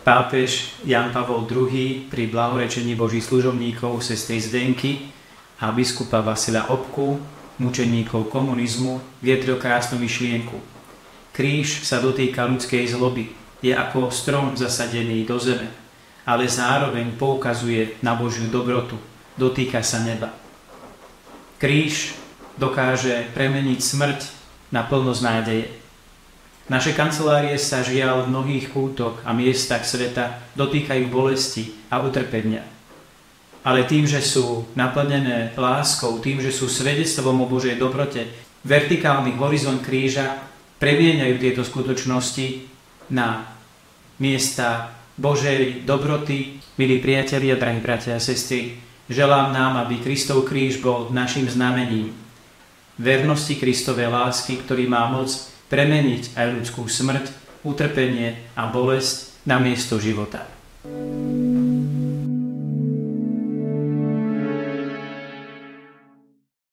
Pápež Ján Pavol II pri blahorečení Božích služobníkov sestry Zdenky a biskupa Vasila Obku, mučeníkov komunizmu, viedril krásnu myšlienku. Kríž sa dotýka ľudskej zloby, je ako strom zasadený do zeme, ale zároveň poukazuje na Božiu dobrotu, dotýka sa neba. Kríž dokáže premeniť smrť na plnosť nádeje. Naše kancelárie sa žiaľ v mnohých kútoch a miestach sveta dotýkajú bolesti a utrpenia. Ale tým, že sú naplnené láskou, tým, že sú svedectvom o Božej dobrote, vertikálny horizont kríža premieňajú tieto skutočnosti na miesta Božej dobroty. Milí priatelia, drahí bratia a sestry, želám nám, aby Kristov kríž bol našim znamením vernosti Kristovej lásky, ktorý má moc premeniť aj ľudskú smrť, utrpenie a bolesť na miesto života.